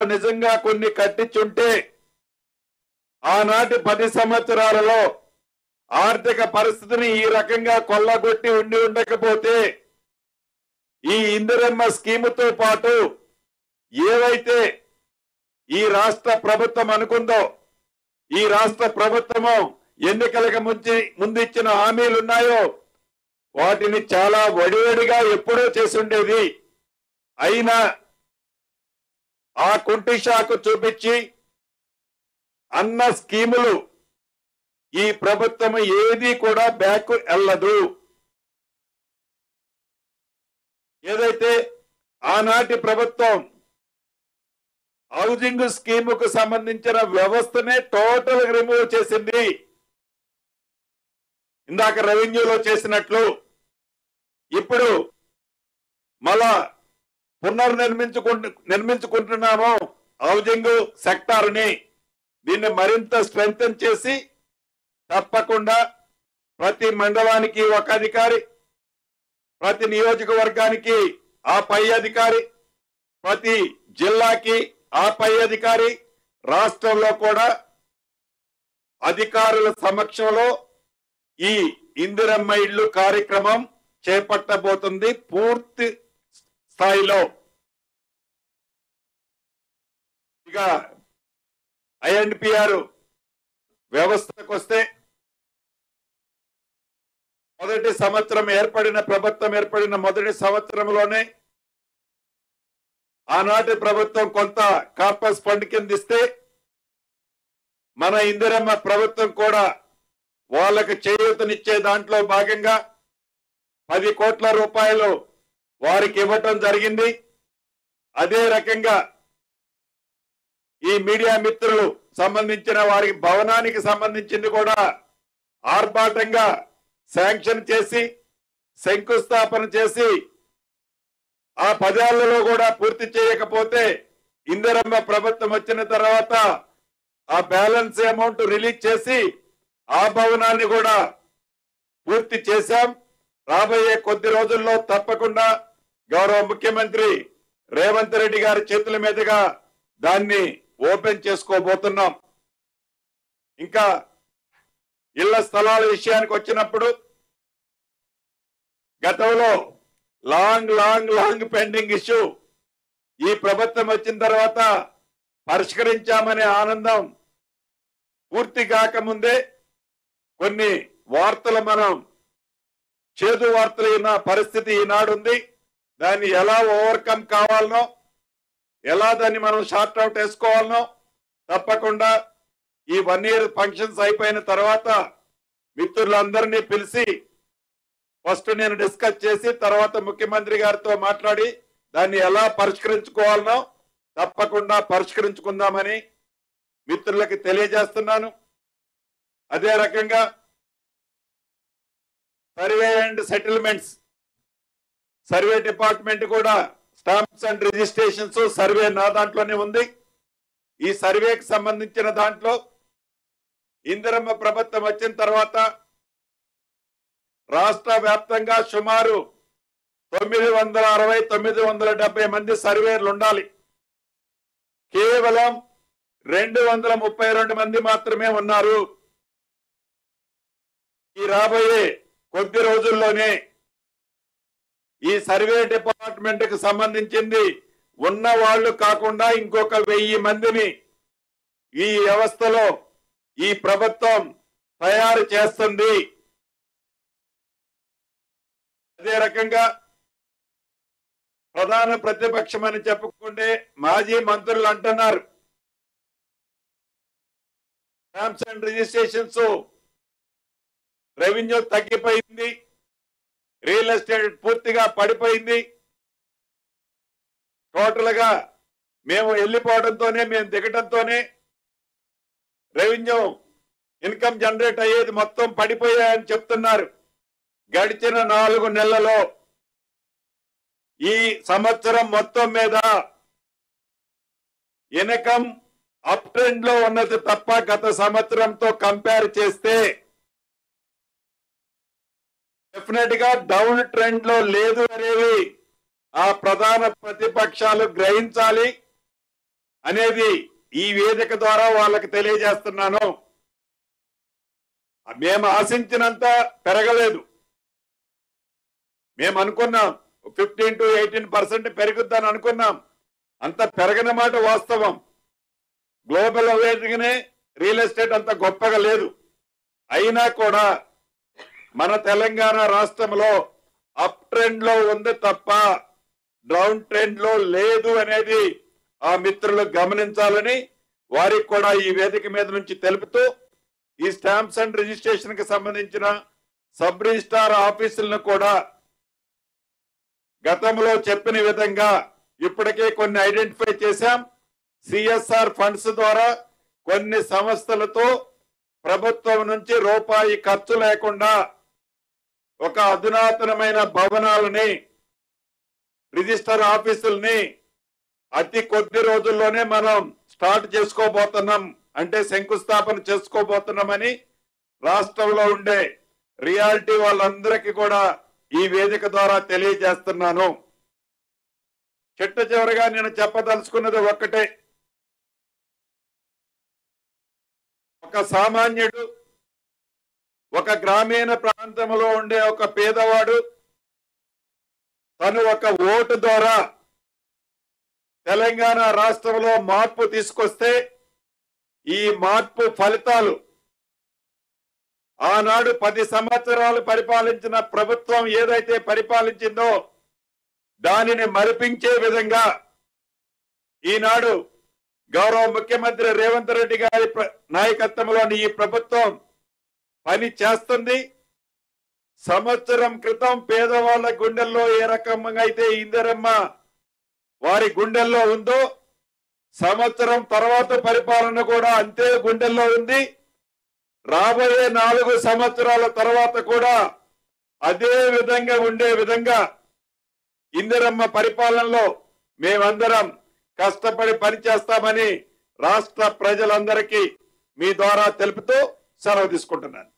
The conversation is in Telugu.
నిజంగా కొన్ని కట్టించుంటే ఆనాటి 10 సంవత్సరాలలో ఆర్థిక పరిస్థితిని ఈ రకంగా కొల్లగొట్టి ఉండకపోతే ఈ ఇందిరమ్మ స్కీముతో పాటు ఏవైతే ఈ రాష్ట్ర ప్రభుత్వం అనుకుందో, ఈ రాష్ట్ర ప్రభుత్వము ఎన్నికలకు ముందు ఇచ్చిన హామీలు ఉన్నాయో వాటిని చాలా వడివడిగా ఎప్పుడో చేసి ఉండేది. అయినా ఆ కుంటి షాకు చూపించి అన్న స్కీములు ఈ ప్రభుత్వం ఏది కూడా బ్యాక్ వెళ్ళదు. ఏదైతే ఆనాటి ప్రభుత్వం హౌసింగ్ స్కీముకు సంబంధించిన వ్యవస్థనే టోటల్ రిమూవ్ చేసింది. ఇందాక రెవెన్యూలో చేసినట్లు ఇప్పుడు మళ్ళా నిర్మించుకుంటున్నాము హౌసింగ్ సెక్టార్ ని. దీన్ని మరింత స్ట్రెంగ్తన్ చేసి తప్పకుండా ప్రతి మండలానికి ఒక అధికారి, ప్రతి నియోజకవర్గానికి ఆ పై అధికారి, ప్రతి జిల్లాకి ఆ పై అధికారి, రాష్ట్రంలో కూడా అధికారుల సమక్షంలో ఈ ఇందిరమ్మ ఇళ్ళు కార్యక్రమం చేపట్టబోతుంది పూర్తి స్థాయిలో. ఇక ఐఎన్పిఆర్ వ్యవస్థకు వస్తే ప్రభుత్వం ఏర్పడిన మొదటి సంవత్సరంలోనే ఆనాటి ప్రభుత్వం కొంత కార్పస్ ఫండ్ కింద ఇస్తే మన ఇందిరమ్మ ప్రభుత్వం కూడా వాళ్ళకి చేయూతనిచ్చే దాంట్లో భాగంగా 10 కోట్ల రూపాయలు వారికి ఇవ్వటం జరిగింది. అదే రకంగా ఈ మీడియా మిత్రులు సంబంధించిన వారికి భవనానికి సంబంధించింది కూడా ఆర్భాటంగా శాంక్షన్ చేసి శంకుస్థాపన చేసి ఆ 10 ఏళ్లలో కూడా పూర్తి చేయకపోతే ఇందిరమ్మ ప్రభుత్వం వచ్చిన తర్వాత ఆ బ్యాలెన్స్ అమౌంట్ రిలీజ్ చేసి ఆ భవనాన్ని కూడా పూర్తి చేశాం. రాబోయే కొద్ది రోజుల్లో తప్పకుండా గౌరవ ముఖ్యమంత్రి రేవంత్ రెడ్డి గారి చేతుల మీదుగా దాన్ని ఓపెన్ చేసుకోబోతున్నాం. ఇంకా ఇళ్ల స్థలాల విషయానికి వచ్చినప్పుడు గతంలో లాంగ్ పెండింగ్ ఇష్యూ ఈ ప్రభుత్వం వచ్చిన తర్వాత పరిష్కరించామనే ఆనందం పూర్తి కాకముందే కొన్ని వార్తలు మనం చేదు వార్తలు విన్న పరిస్థితి ఈనాడు ఉంది. దాన్ని ఎలా ఓవర్కమ్ కావాలనో, ఎలా దాన్ని మనం షార్ట్ అవుట్ వేసుకోవాలనో తప్పకుండా ఈ 1 year ఫంక్షన్స్ అయిపోయిన తర్వాత మిత్రులందరినీ పిలిచి ఫస్ట్ నేను డిస్కస్ చేసి తర్వాత ముఖ్యమంత్రి గారితో మాట్లాడి దాన్ని ఎలా పరిష్కరించుకోవాలనో తప్పకుండా పరిష్కరించుకుందామని మిత్రులకి తెలియజేస్తున్నాను. అదే రకంగా survey and settlements, survey department కూడా స్టాంప్స్ అండ్ రిజిస్ట్రేషన్స్ సర్వే నా దాంట్లోనే ఉంది. ఈ సర్వేకి సంబంధించిన దాంట్లో ఇందిరమ్మ ప్రభుత్వం వచ్చిన తర్వాత రాష్ట్ర వ్యాప్తంగా సుమారు 960-970 మంది సర్వేర్లు ఉండాలి. కేవలం 232 మంది మాత్రమే ఉన్నారు. ఈ రాబోయే కొద్ది రోజుల్లోనే ఈ సర్వే డిపార్ట్మెంట్ కి సంబంధించింది ఉన్న వాళ్ళు కాకుండా ఇంకొక 1000 మందిని ఈ వ్యవస్థలో ఈ ప్రభుత్వం తయారు చేస్తుంది. అదే రకంగా ప్రధాన ప్రతిపక్షం అని చెప్పుకుంటే మాజీ మంత్రులు అంటున్నారు స్టాంప్స్ అండ్ రిజిస్ట్రేషన్స్ రెవెన్యూ తగ్గిపోయింది, రియల్ ఎస్టేట్ పూర్తిగా పడిపోయింది, టోటల్ గా మేము వెళ్ళిపోవడంతోనే మేము దిగటంతోనే రెవెన్యూ ఇన్కమ్ జనరేట్ అయ్యేది మొత్తం పడిపోయాయని చెప్తున్నారు. గడిచిన 4 నెలలలో ఈ సంవత్సరం మొత్తం మీద ఇన్కమ్ అప్ ట్రెండ్ లో ఉన్నది తప్ప గత సంవత్సరంతో కంపేర్ చేస్తే డెఫినెట్ గా డౌన్ ట్రెండ్ లో లేదు అనేది ఆ ప్రధాన ప్రతిపక్షాలు గ్రహించాలి. అనేది ఈ వేదిక ద్వారా వాళ్ళకి తెలియజేస్తున్నాను. మేము ఆశించినంత పెరగలేదు. మేము అనుకున్నాం 15 to 18% పెరుగుద్దని అనుకున్నాం. అంత పెరగని మాట వాస్తవం. గ్లోబల్ అవేర్గానే రియల్ ఎస్టేట్ అంత గొప్పగా లేదు. అయినా కూడా మన తెలంగాణ రాష్ట్రంలో అప్ ట్రెండ్ లో ఉంది తప్ప డౌన్ ట్రెండ్ లో లేదు అనేది ఆ మిత్రులు గమనించాలని వారికి కూడా ఈ వేదిక మీద నుంచి తెలుపుతూ, ఈ స్టాంప్స్ అండ్ రిజిస్ట్రేషన్ కి సంబంధించిన సబ్ రిజిస్ట్రార్ ఆఫీసులను కూడా గతంలో చెప్పిన విధంగా ఇప్పటికే కొన్ని ఐడెంటిఫై చేశాం. సిఎస్ఆర్ ఫండ్స్ ద్వారా కొన్ని సంస్థలతో ప్రభుత్వం నుంచి రూపాయి ఖర్చు లేకుండా ఒక అధునాతనమైన భవనాలని, రిజిస్టర్ ఆఫీసుల్ని అతి కొద్ది రోజుల్లోనే మనం స్టార్ట్ చేసుకోబోతున్నాం, అంటే శంకుస్థాపన చేసుకోబోతున్నామని రాష్ట్రంలో ఉండే రియాలిటీ వాళ్ళందరికీ కూడా ఈ వేదిక ద్వారా తెలియజేస్తున్నాను. చిట్ట చివరిగా నేను చెప్పదలుచుకున్నది ఒక్కటే. ఒక సామాన్యుడు, ఒక గ్రామీణ ప్రాంతంలో ఉండే ఒక పేదవాడు తను ఒక ఓటు ద్వారా తెలంగాణ రాష్ట్రంలో మార్పు తీసుకొస్తే ఈ మార్పు ఫలితాలు ఆనాడు 10 సంవత్సరాలు పరిపాలించిన ప్రభుత్వం ఏదైతే పరిపాలించిందో దానిని మరిపించే విధంగా ఈనాడు గౌరవ ముఖ్యమంత్రి రేవంత్ రెడ్డి గారి నాయకత్వంలోని ఈ ప్రభుత్వం పని చేస్తుంది. సంవత్సరం క్రితం పేదవాళ్ల గుండెల్లో ఏ రకంగా అయితే ఇందిరమ్మ వారి గుండెల్లో ఉందో, సంవత్సరం తర్వాత పరిపాలన కూడా అంతే గుండెల్లో ఉంది. రాబోయే 4 సంవత్సరాల తర్వాత కూడా అదే విధంగా ఉండే విధంగా ఇందిరమ్మ పరిపాలనలో మేమందరం కష్టపడి పనిచేస్తామని రాష్ట్ర ప్రజలందరికీ మీ ద్వారా తెలుపుతూ సెలవు తీసుకుంటున్నాను.